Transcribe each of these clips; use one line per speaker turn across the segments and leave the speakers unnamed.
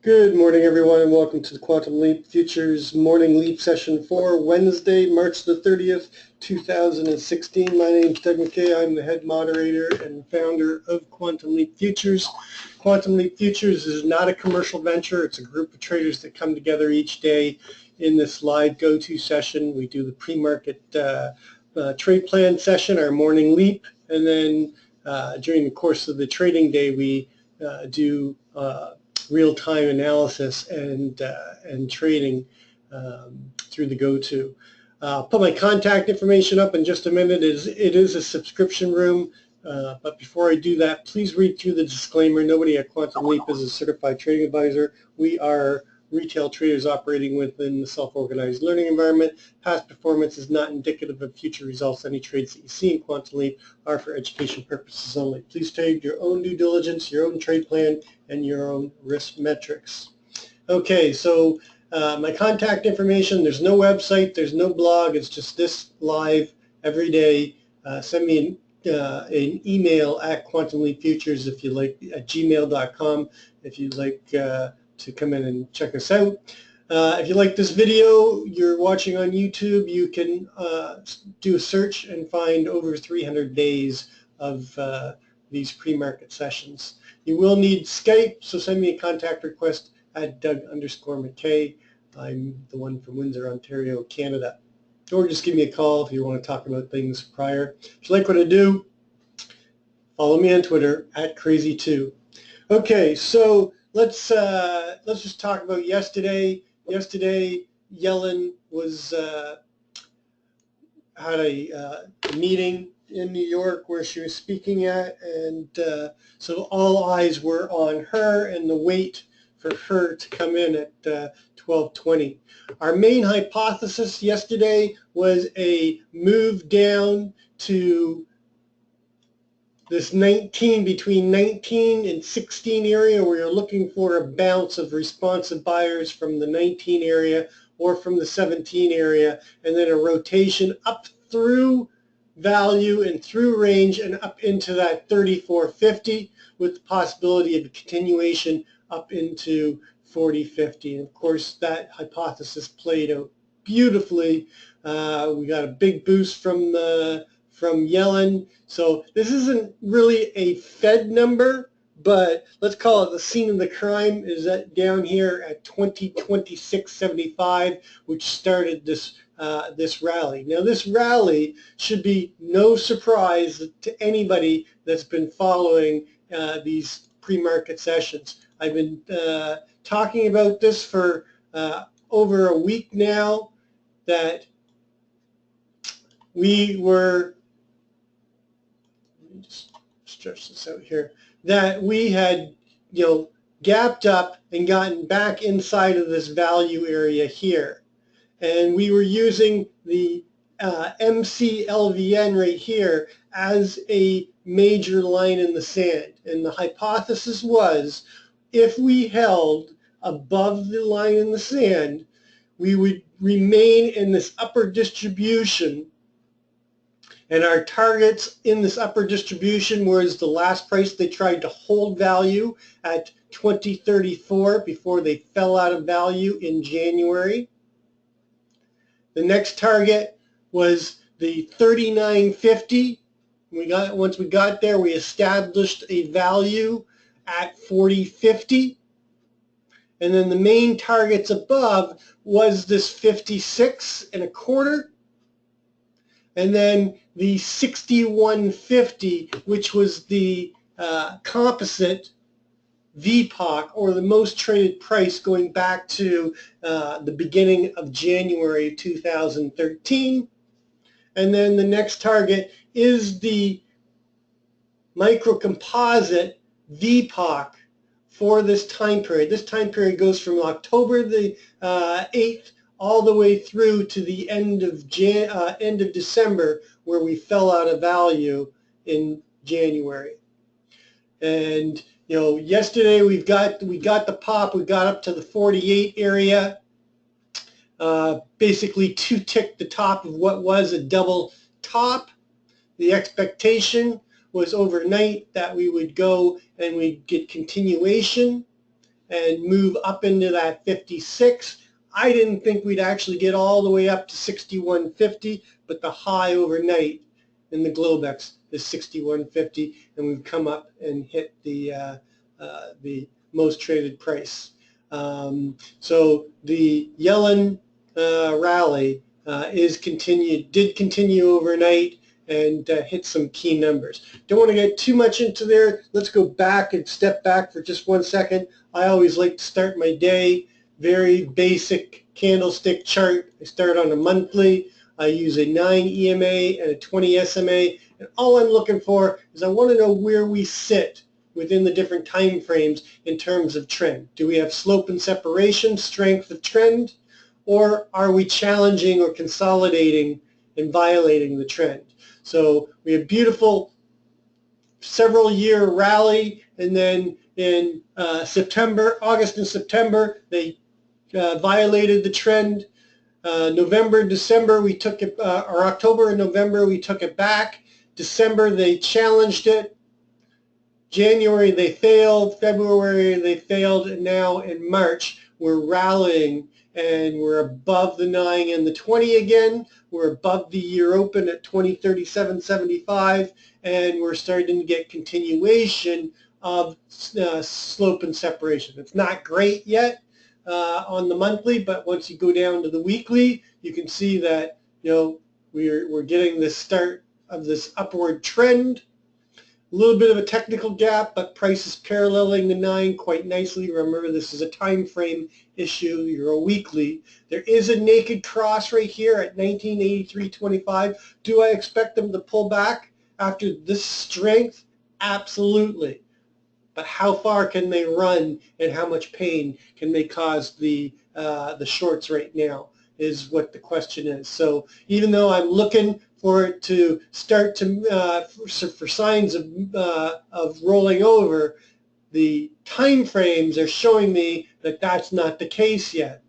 Good morning, everyone, and welcome to the Quantum Leap Futures Morning Leap Session for Wednesday, March the 30th, 2016. My name is Doug McKay. I'm the head moderator and founder of Quantum Leap Futures. Quantum Leap Futures is not a commercial venture. It's a group of traders that come together each day in this live go-to session. We do the pre-market trade plan session, our morning leap, and then during the course of the trading day, we do real-time analysis and trading through the go-to. Put my contact information up in just a minute. It is a subscription room, but before I do that, please read through the disclaimer. Nobody at Quantum Leap is a certified trading advisor. We are retail traders operating within the self-organized learning environment. Past performance is not indicative of future results. Any trades that you see in Quantum Leap are for education purposes only. Please take your own due diligence, your own trade plan, and your own risk metrics. Okay, so my contact information, there's no website, there's no blog, it's just this live every day. Send me an email at quantumleapfutures if you like, at gmail.com if you'd like to come in and check us out. If you like this video you're watching on YouTube, you can do a search and find over 300 days of these pre-market sessions. You will need Skype, so send me a contact request at Doug_McKay. I'm the one from Windsor, Ontario, Canada. Or just give me a call if you want to talk about things prior. If you like what I do, follow me on Twitter at Crazy2. Okay, so let's just talk about yesterday. Yesterday, Yellen was had a meeting in New York where she was speaking at, and so all eyes were on her and the wait for her to come in at 12:20. Our main hypothesis yesterday was a move down to this 19, between 19 and 16 area, where you're looking for a bounce of responsive buyers from the 19 area or from the 17 area, and then a rotation up through value and through range and up into that 34.50 with the possibility of a continuation up into 40.50. And of course, that hypothesis played out beautifully. We got a big boost from Yellen. So this isn't really a Fed number, but let's call it the scene of the crime is that down here at 2026.75, which started this rally. Now this rally should be no surprise to anybody that's been following these pre-market sessions. I've been talking about this for over a week now, that we were, let me just stretch this out here, that we had, gapped up and gotten back inside of this value area here. And we were using the MCLVN right here as a major line in the sand. And the hypothesis was, if we held above the line in the sand, we would remain in this upper distribution. And our targets in this upper distribution was the last price they tried to hold value at 2034 before they fell out of value in January. The next target was the 39.50. Once we got there, we established a value at 40.50. And then the main targets above was this 56.25. And then the 61.50, which was the composite VPOC, or the most traded price going back to the beginning of January 2013. And then the next target is the microcomposite VPOC for this time period. This time period goes from October the 8th all the way through to the end of December, where we fell out of value in January. And yesterday we got the pop. We got up to the 48 area, basically two-ticked the top of what was a double top. The expectation was overnight that we would go and we'd get continuation, and move up into that 56. I didn't think we'd actually get all the way up to 61.50, but the high overnight in the Globex is 61.50, and we've come up and hit the most traded price. So the Yellen rally did continue overnight and hit some key numbers. Don't want to get too much into there. Let's go back and step back for just 1 second. I always like to start my day very basic candlestick chart. I start on a monthly. I use a 9 EMA and a 20 SMA, and all I'm looking for is I want to know where we sit within the different time frames in terms of trend. Do we have slope and separation, strength of trend, or are we challenging or consolidating and violating the trend? So we have beautiful several year rally, and then in August and September, they violated the trend. November, December, we took it, or October and November, we took it back. December, they challenged it. January, they failed. February, they failed. And now in March, we're rallying, and we're above the 9 and the 20 again. We're above the year open at 2037.75, and we're starting to get continuation of slope and separation. It's not great yet on the monthly, but once you go down to the weekly, you can see that we're getting the start of this upward trend. A little bit of a technical gap, but price is paralleling the 9 quite nicely. Remember, this is a time frame issue. You're a weekly. There is a naked cross right here at 1983.25. Do I expect them to pull back after this strength? Absolutely. But how far can they run, and how much pain can they cause the shorts right now is what the question is. So even though I'm looking for it to start to for signs of rolling over, the time frames are showing me that that's not the case yet.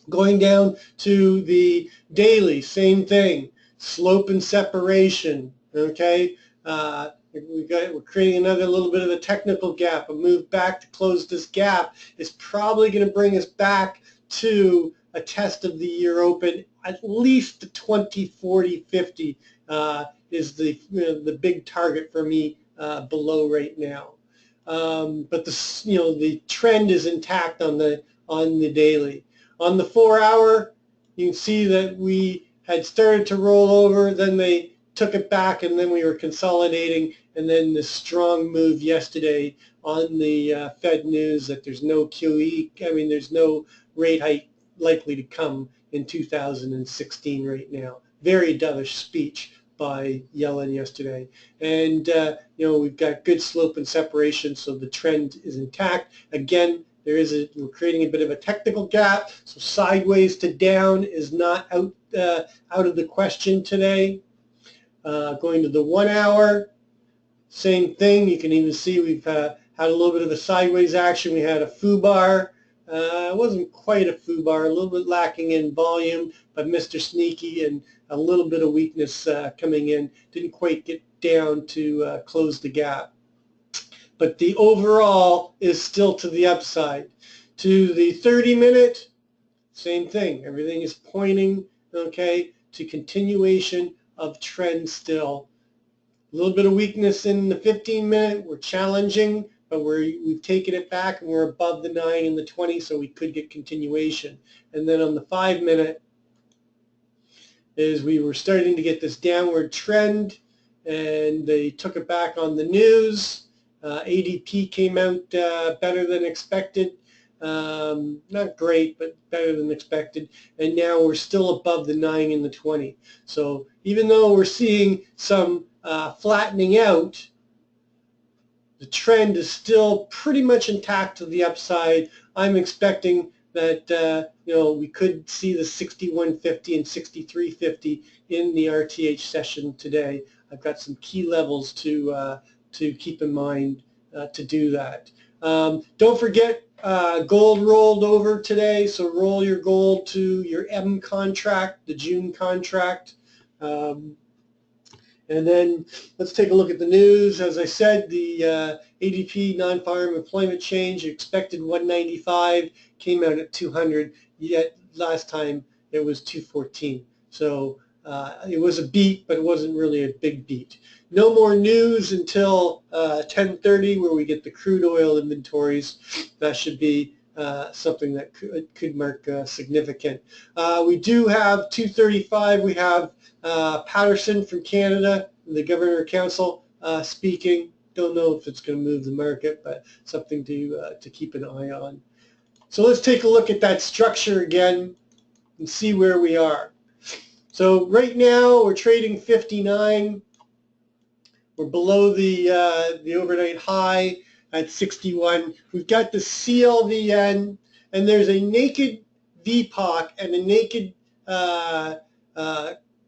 Going down to the daily, same thing, slope and separation. Okay, we're creating another little bit of a technical gap. A move back to close this gap is probably going to bring us back to a test of the year open. At least the 20, 40, 50 is the big target for me below right now. But the trend is intact on the daily. On the 4 hour, you can see that we had started to roll over, then they took it back, and then we were consolidating, and then the strong move yesterday on the Fed news that there's no QE, there's no rate hike likely to come in 2016 right now. Very dovish speech by Yellen yesterday. And we've got good slope and separation, so the trend is intact. Again, we're creating a bit of a technical gap, so sideways to down is not out of the question today. Going to the 1 hour, same thing. You can even see we've had a little bit of a sideways action. We had a foo bar. It wasn't quite a foo bar, a little bit lacking in volume, but Mr. Sneaky and a little bit of weakness coming in. Didn't quite get down to close the gap. But the overall is still to the upside. To the 30-minute, same thing. Everything is pointing, okay, to continuation of trend still. A little bit of weakness in the 15-minute. We're challenging, but we've taken it back, and we're above the 9 and the 20, so we could get continuation. And then on the 5-minute, we were starting to get this downward trend, and they took it back on the news. ADP came out better than expected. Not great, but better than expected. And now we're still above the 9 and the 20. So even though we're seeing some flattening out, the trend is still pretty much intact to the upside. I'm expecting that we could see the 61.50 and 63.50 in the RTH session today. I've got some key levels to keep in mind to do that. Don't forget, gold rolled over today, so roll your gold to your M contract, the June contract. And then let's take a look at the news. As I said, the ADP non-farm employment change expected 195 came out at 200. Yet last time it was 214. So it was a beat, but it wasn't really a big beat. No more news until 10:30, where we get the crude oil inventories. That should be something that could mark significant. We do have 2:35. We have Patterson from Canada, the Governor Council, speaking. Don't know if it's going to move the market, but something to keep an eye on. So let's take a look at that structure again and see where we are. So right now we're trading 59. We're below the overnight high at 61. We've got the CLVN, and there's a naked VPOC and a naked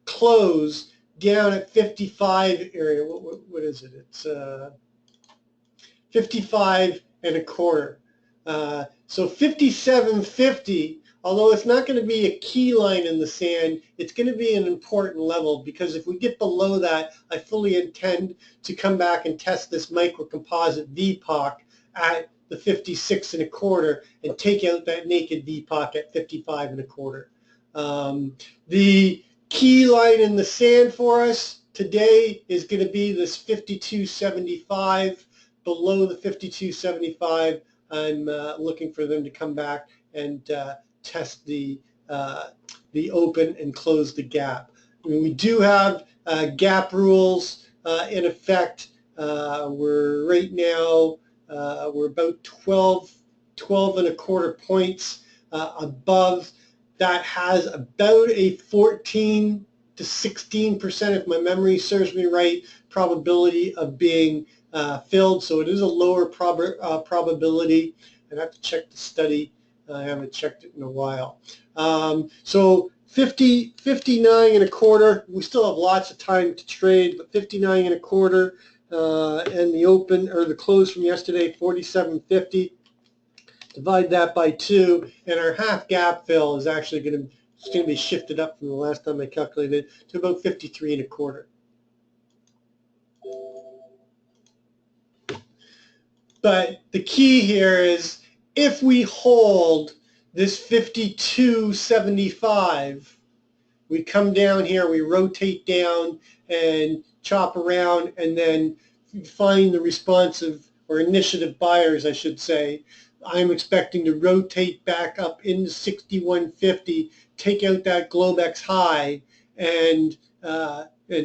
close down at 55 area. What is it? It's 55 and a quarter. So 57.50, although it's not going to be a key line in the sand, it's going to be an important level, because if we get below that, I fully intend to come back and test this microcomposite VPOC at the 56 and a quarter and take out that naked VPOC at 55 and a quarter. The key line in the sand for us today is going to be this 52.75. Below the 52.75, I'm looking for them to come back and test the open and close the gap. I mean, we do have gap rules in effect. We're right now we're about 12 and a quarter points above. That has about a 14 to 16%, if my memory serves me right, probability of being filled. So it is a lower probability. I'd have to check the study. I haven't checked it in a while. So 59 and a quarter. We still have lots of time to trade, but 59 and a quarter, and the open or the close from yesterday, 47.50. Divide that by 2, and our half gap fill is actually going to be shifted up from the last time I calculated to about 53 and a quarter. But the key here is, if we hold this 52.75, we come down here, we rotate down and chop around, and then find the responsive or initiative buyers, I should say. I'm expecting to rotate back up into 61.50, take out that Globex high, and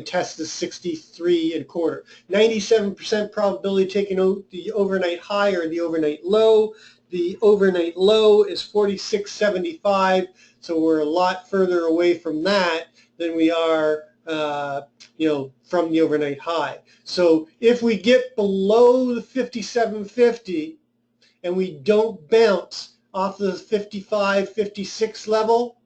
test the 63 and a quarter. 97% probability taking out the overnight high or the overnight low. The overnight low is 46.75, so we're a lot further away from that than we are from the overnight high. So if we get below the 57.50 and we don't bounce off the 55, 56 level,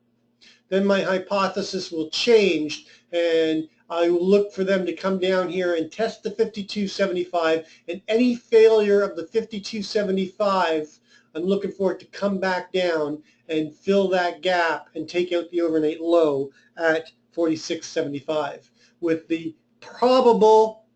then my hypothesis will change, and I will look for them to come down here and test the 52.75, and any failure of the 52.75, I'm looking for it to come back down and fill that gap and take out the overnight low at 46.75, with the probable,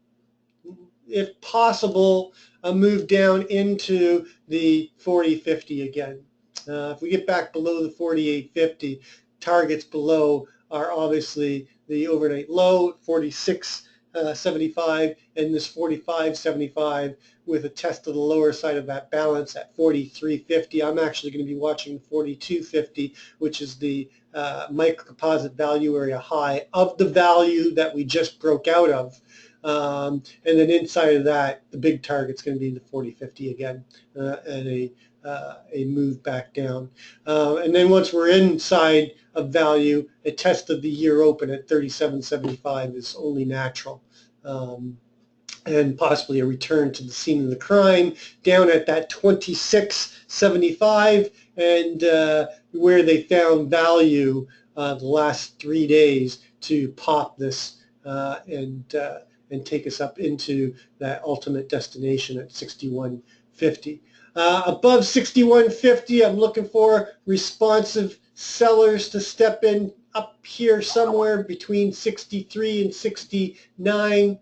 if possible, a move down into the 40.50 again. If we get back below the 48.50, targets below are obviously the overnight low, 46.75, and this 45.75 with a test of the lower side of that balance at 43.50. I'm actually going to be watching 42.50, which is the microcomposite value area high of the value that we just broke out of. And then inside of that, the big target's going to be the 40.50 again, and a move back down. And then once we're inside of value, a test of the year open at 37.75 is only natural. And possibly a return to the scene of the crime down at that 26.75, and where they found value the last 3 days to pop this and take us up into that ultimate destination at 61.50. Above 61.50, I'm looking for responsive sellers to step in up here somewhere between 63 and 69,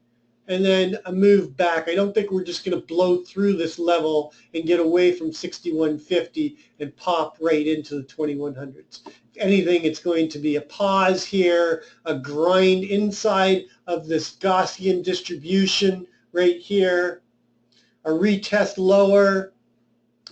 and then a move back. I don't think we're just going to blow through this level and get away from 6150 and pop right into the 2100s. If anything, it's going to be a pause here, a grind inside of this Gaussian distribution right here, a retest lower,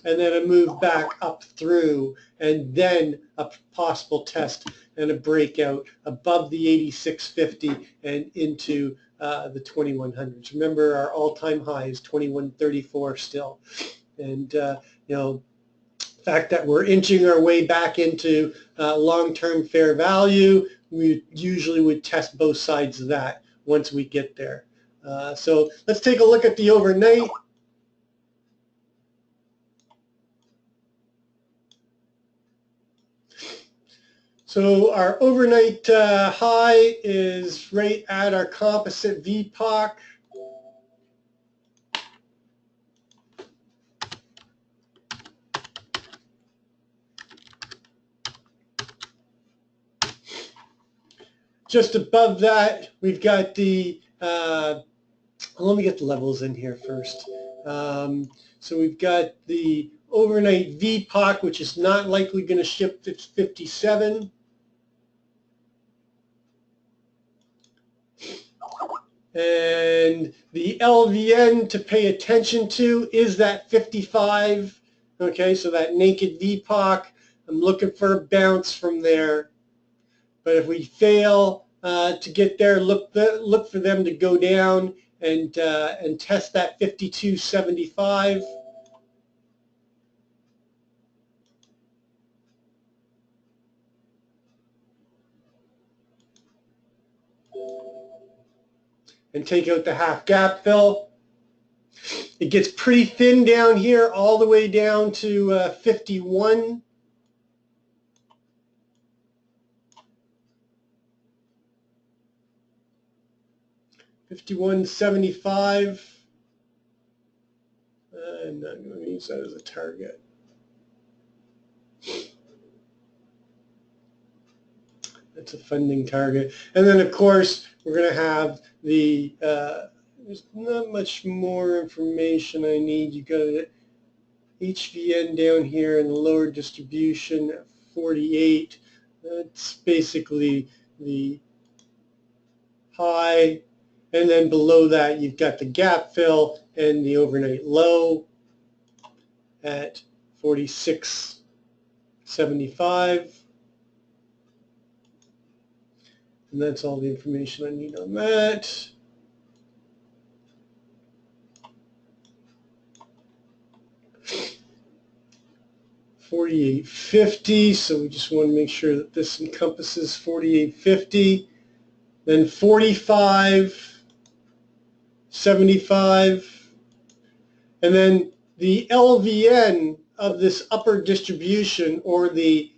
and then a move back up through, and then a possible test and a breakout above the 8650 and into the 2100s. Remember, our all-time high is 2134 still. And, you know, the fact that we're inching our way back into long-term fair value, we usually would test both sides of that once we get there. So let's take a look at the overnight. So our overnight high is right at our composite VPOC. Just above that, we've got the, let me get the levels in here first. So we've got the overnight VPOC, which is not likely going to shift to 57. And the LVN to pay attention to is that 55. Okay, so that naked VPOC, I'm looking for a bounce from there. But if we fail to get there, look for them to go down and test that 52.75. And take out the half gap fill. It gets pretty thin down here, all the way down to 51. $51.75. I'm not going to use that as a target. That's a funding target. And then, of course, we're going to have the, there's not much more information I need. You got an HVN down here in the lower distribution at 48. That's basically the high. And then below that, you've got the gap fill and the overnight low at 46.75. And that's all the information I need on that. $48.50, so we just want to make sure that this encompasses $48.50. Then $45.75. And then the LVN of this upper distribution, or the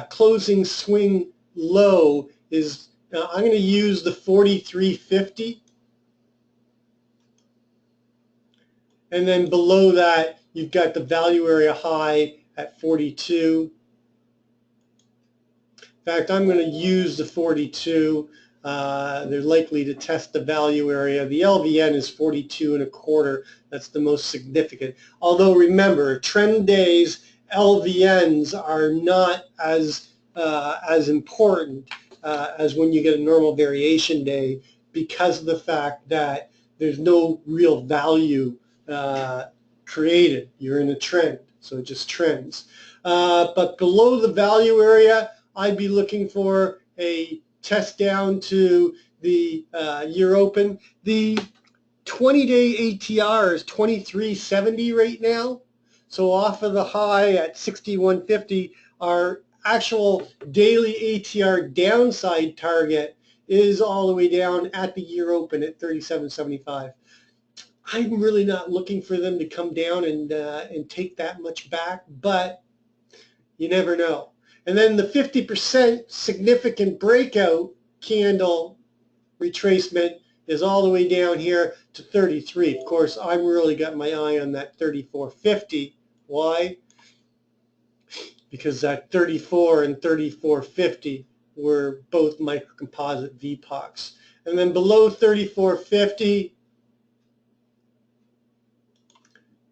closing swing low, is, I'm going to use the 43.50. And then below that, you've got the value area high at 42. In fact, I'm going to use the 42. They're likely to test the value area. The LVN is 42.25. That's the most significant. Although remember, trend days, LVNs are not as important as when you get a normal variation day, because of the fact that there's no real value created. You're in a trend, so it just trends. But below the value area, I'd be looking for a test down to the year open. The 20-day ATR is 23.70 right now. So off of the high at 61.50, our actual daily ATR downside target is all the way down at the year open at 37.75. I'm really not looking for them to come down and take that much back, but you never know. And then the 50% significant breakout candle retracement is all the way down here to 33. Of course, I've really got my eye on that 34.50. Why? Because that 34 and 34.50 were both microcomposite VPOCs. And then below 3450,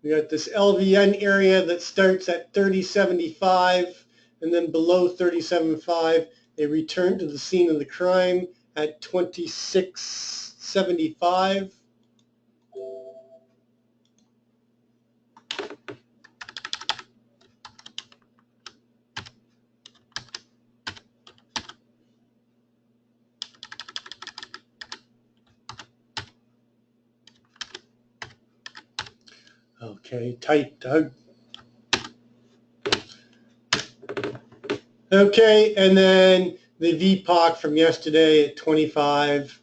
we got this LVN area that starts at 3075, and then below 3075, they return to the scene of the crime at 2675. Okay, tight, Doug. Okay, and then the VPOC from yesterday at 25.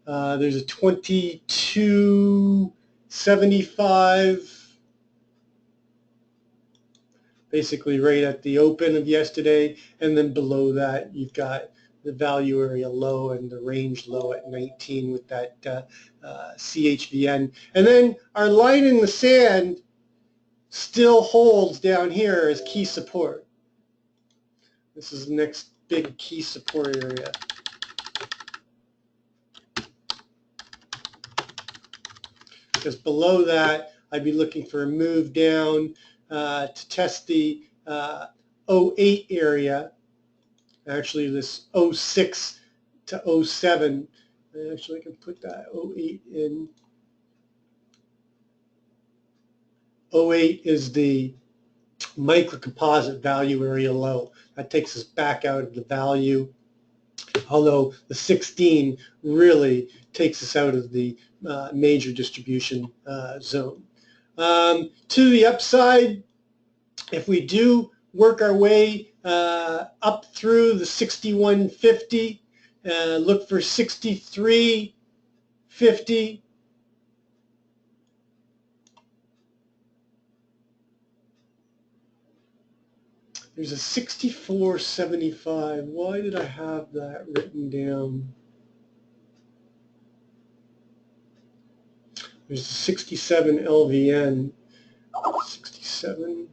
There's a 2275, basically right at the open of yesterday, and then below that you've got the value area low and the range low at 19 with that CHVN. And then our line in the sand still holds down here as key support. This is the next big key support area. Because below that, I'd be looking for a move down to test the 08 area. Actually, this 06 to 07. Actually, I can put that 08 in. 08 is the microcomposite value area low. That takes us back out of the value, although the 16 really takes us out of the major distribution zone. To the upside, if we do work our way up through the 6150, look for 6350. There's a 6475. Why did I have that written down? There's a 67 LVN. 67.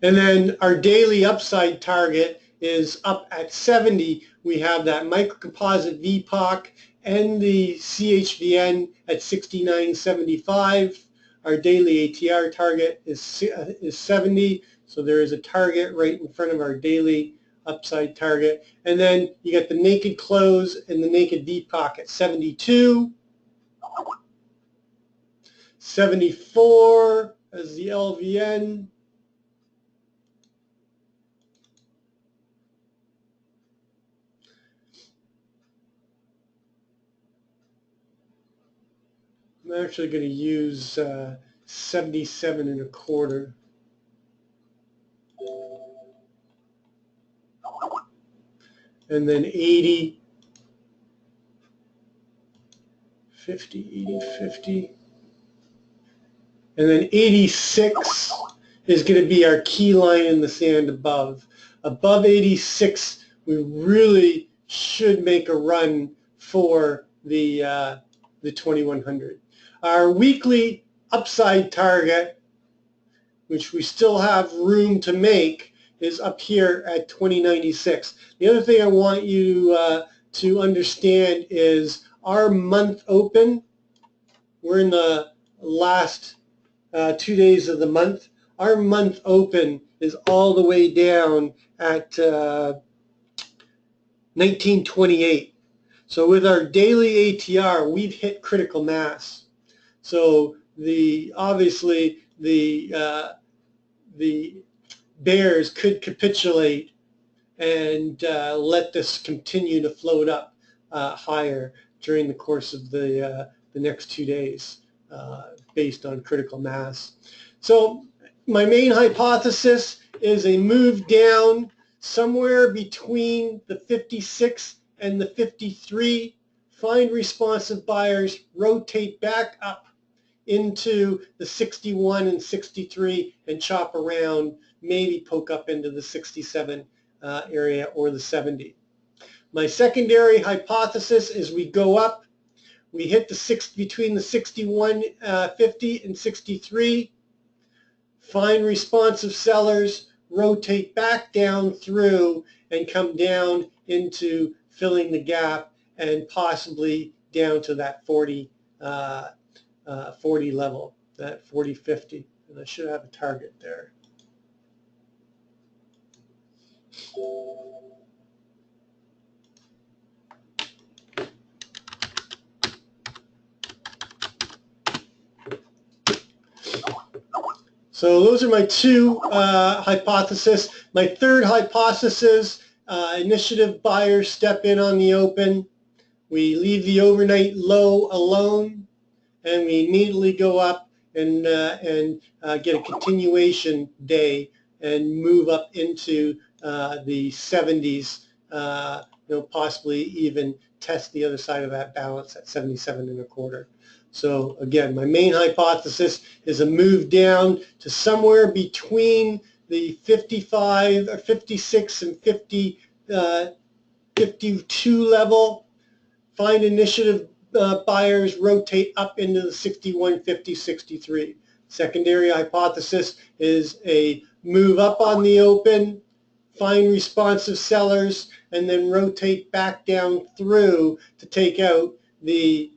And then our daily upside target is up at 70. We have that microcomposite VPOC and the CHVN at 69.75. Our daily ATR target is 70, so there is a target right in front of our daily upside target. And then you get the naked close and the naked VPOC at 72. 74 as the LVN. I'm actually going to use 77.25. And then 80, 50, 80, 50. And then 86 is going to be our key line in the sand above. Above 86, we really should make a run for the 2100. Our weekly upside target, which we still have room to make, is up here at 2096. The other thing I want you to understand is our month open. We're in the last 2 days of the month. Our month open is all the way down at 1928. So with our daily ATR, we've hit critical mass. So obviously the bears could capitulate and let this continue to float up higher during the course of the next 2 days based on critical mass. So my main hypothesis is a move down somewhere between the 56 and the 53, find responsive buyers, rotate back up into the 61 and 63 and chop around, maybe poke up into the 67 area or the 70. My secondary hypothesis is we go up, we hit between the 61.50 and 63, find responsive sellers, rotate back down through, and come down into filling the gap and possibly down to that 40 level, that 40.50. And I should have a target there. So those are my two hypotheses. My third hypothesis, initiative buyers step in on the open. We leave the overnight low alone, and we immediately go up and get a continuation day and move up into the 70s, possibly even test the other side of that balance at 77.25. So again, my main hypothesis is a move down to somewhere between the 55 or 56 and 52 level. Find initiative buyers, rotate up into the 61, 50, 63. Secondary hypothesis is a move up on the open, find responsive sellers, and then rotate back down through to take out the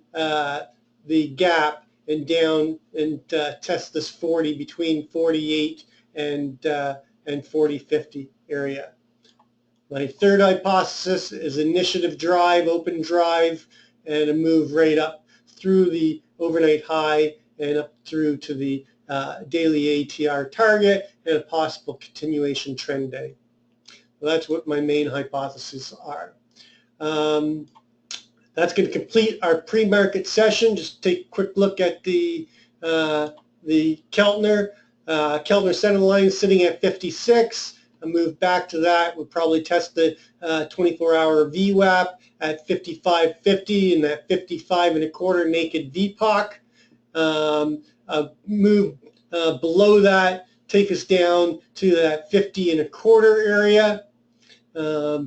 gap and down and test this 40 between 48 and 40.50 area. My third hypothesis is initiative drive, open drive, and a move right up through the overnight high and up through to the daily ATR target and a possible continuation trend day. Well, that's what my main hypotheses are. That's going to complete our pre-market session. Just take a quick look at the Keltner. Keltner center line is sitting at 56. A move back to that would probably test the 24-hour VWAP at 55.50 and that 55.25 naked VPOC. A move below that take us down to that 50.25 area.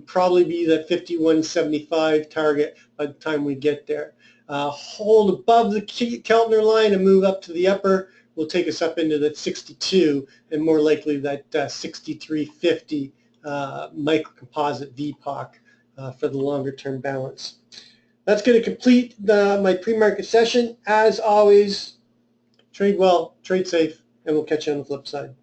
Probably be that 51.75 target by the time we get there. Hold above the Keltner line and move up to the upper will take us up into that 62 and more likely that 63.50 microcomposite VPOC for the longer term balance. That's going to complete my pre-market session. As always, trade well, trade safe, and we'll catch you on the flip side.